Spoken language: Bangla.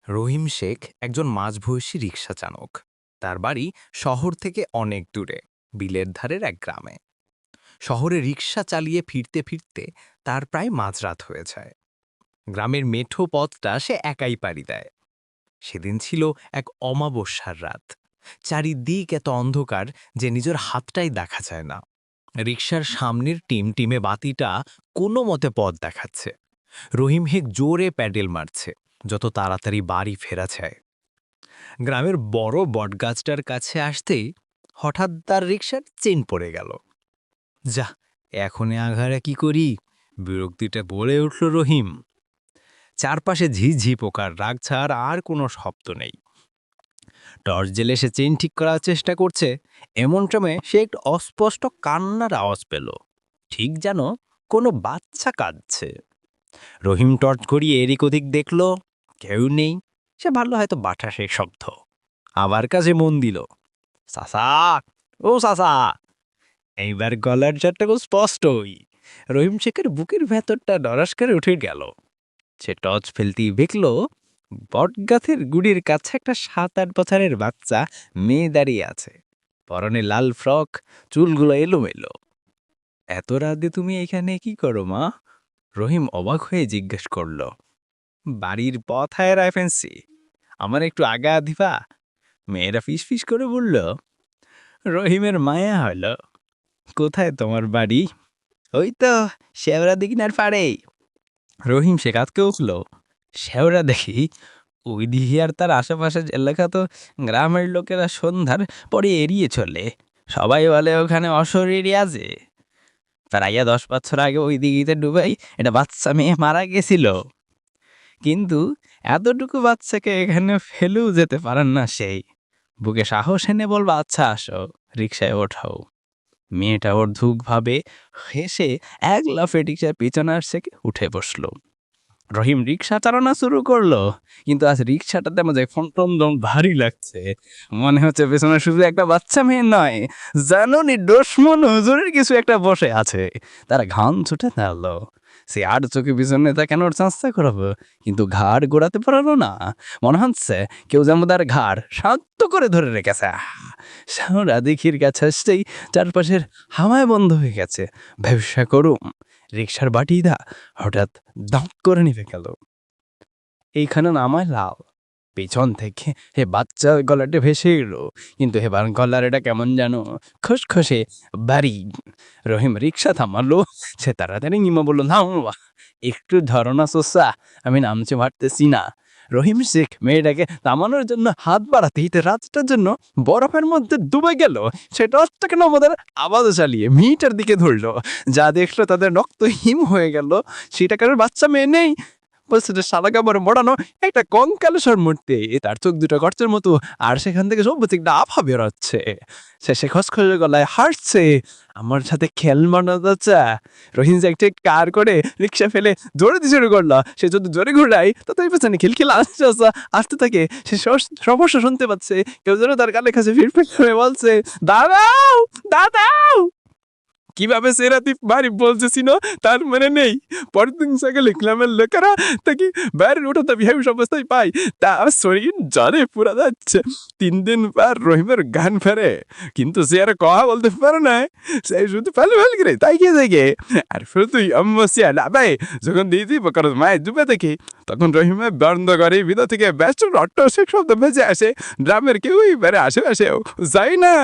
রহিম শেখ একজন মাঝবয়সী রিকশা চালক। তার বাড়ি শহর থেকে অনেক দূরে, বিলের ধারের এক গ্রামে। শহরে রিকশা চালিয়ে ফিরতে ফিরতে তার প্রায় মাঝরাত হয়ে যায়। গ্রামের মেঠো পথটা সে একাই পাড়ি দেয়। সেদিন ছিল এক অমাবস্যার রাত। চারিদিক এত অন্ধকার যে নিজের হাতটাই দেখা যায় না। রিকশার সামনের টিমে বাতিটা কোনো মতে পথ দেখাচ্ছে। রহিম হেক জোরে প্যাডেল মারছে, যত তাড়াতাড়ি বাড়ি ফেরা যায়। গ্রামের বড় বটগাছটার কাছে আসতেই হঠাৎ তার রিকশার চেন পড়ে গেল। যা, এখনে আঘারে কি করি, বিরক্তিটা বলে উঠল রহিম। চারপাশে ঝিঝি পোকার রাগ ছাড় আর কোনো শব্দ নেই। টর্চ জেলে সে চেন ঠিক করার চেষ্টা করছে, এমন সময় সে একটু অস্পষ্ট কান্নার আওয়াজ পেল, ঠিক যেন কোনো বাচ্চা কাঁদছে। রহিম টর্চ ঘুরিয়ে এদিক ওদিক দেখল, কেউ নেই। সে ভাবল হয়তো বাতাসের শব্দ। আবার কাজে মন দিল। সাসা, ও সাসা। এইবার গলার চারটা খুব স্পষ্টই। রহিম শেখের বুকের ভেতরটা নরাস করে উঠে গেল। সে টর্চ ফেলতেই দেখল বটগাছের গুড়ির কাছে একটা 7-8 বছরের বাচ্চা মেয়ে দাঁড়িয়ে আছে। পরনে লাল ফ্রক, চুলগুলো এলোমেলো। এত রাতে তুমি এখানে কি করো মা? রহিম অবাক হয়ে জিজ্ঞেস করল। বাড়ির পথ হায়রায় ফেন্সি, আমার একটু আগা দিবা? মেয়েরা ফিস করে বলল। রহিমের মায়া হলো। কোথায় তোমার বাড়ি? ওই তো শেওড়া দিঘিনার পাড়ে। রহিম শেখ আজকে উঠল। শেওড়া দেখি? ওই দিঘি আর তার আশেপাশের এলাকা তো গ্রামের লোকেরা সন্ধ্যার পরে এড়িয়ে চলে। সবাই বলে ওখানে অশরীরই আছে। প্রায় 10 বছর আগে ওই দিঘিতে ডুবাই এটা বাচ্চা মেয়ে মারা গেছিল। কিন্তু এতটুকু বাচ্চাকে এখানে ফেলেও যেতে পারেন না সেই। বুকে সাহস এনে বলবা আচ্ছা আসো, রিকশায় ওঠাও। মেয়েটা ওর ধুকভাবে হেসে এক লাফে রিকশার পিছনে আসছে, উঠে বসলো। রহিম রিকশা চালানো শুরু করলো, কিন্তু আজ রিকশাটাতে আমাদের ফন্টন ভারী লাগছে। মনে হচ্ছে পেছনে শুধু একটা বাচ্চা মেয়ে নয়, জানুনি দুশমন হুজুরের কিছু একটা বসে আছে। তারা ঘাম ছুটে দাঁড়ালো। সে আর চোখে পিছনে তাকানোর চেষ্টা করবো, কিন্তু ঘাড় গোড়াতে পারলো না। মনে হচ্ছে কেউ যেন তার ঘাড় শান্ত করে ধরে রেখেছে। সারা দিঘির কাছে আসতেই চারপাশের হাওয়ায় বন্ধ হয়ে গেছে। ব্যবসা করুম। রিকশার বাটিটা হঠাৎ দাঁত করে নিভে গেল। এইখানে নামায় লাল। পেছন থেকে হে বাচ্চা গলাটা ভেসে এলো, কিন্তু হেবার গলার এটা কেমন যেন খসখসে বাড়ি। রহিম রিকশা থামালো। সে তাড়াতাড়ি নিমা বলল, নামা, একটু ধরনা সোসা, আমি নামতে পারতেছি না। রহিম শেখ মেয়েটাকে থামানোর জন্য হাত বাড়াতেই রাতটার জন্য বরফের মধ্যে ডুবে গেল। সে টর্চটাকে আমাদের আবাদও চালিয়ে মেয়েটার দিকে ধরলো। যা দেখলো তাদের রক্ত হিম হয়ে গেল। সেটা কারোর বাচ্চা মেয়ে নেই, বলছে যে সাদা কাপড়ে মোড়ানো একটা কঙ্কালেশ্বর মূর্তি। তার চোখ দুটো গর্তের মতো, আর সেখান থেকে সব একটা আভা বেরোচ্ছে। সে খসখসে গলায় হাসছে, আমার সাথে খেল মানা যাচ্ছে। রহিম একটা কার করে রিক্সা ফেলে জোরে দিয়ে শুরু করলো। সে যদি জোরে ঘুরাই ততই পেছনে খিলখিল আসতে থাকে। সে সমস্যা শুনতে পাচ্ছে, কেউ যেন তার গালে কাছে ফিরফির করে বলছে, দাদাও দাদাও। কিভাবে সেরাতি বাড়ি বলতেছিল তার মনে নেই। পরের দিন সকালে গ্রামের লোকেরা তাকে বাইরে ওঠাতে বিহাবিস অবস্থায় পাই। তার শরীর জলে পুরা যাচ্ছে। 3 দিন পর রহিমের গান ফেরে, কিন্তু সে আর কথা বলতে পারে না। সে শুধু ফেলে করে তাই কে দেখে। আর শুধু অম্মসিয়া লাভাই যখন দিদি বকর মায়ের ডুবে দেখে, তখন রহিমের বন্ধ করে ভিতর থেকে ব্যস্ত রট্ট সে শব্দ ভেজে আসে। গ্রামের কেউই বেড়ে আশেপাশেও যায় না।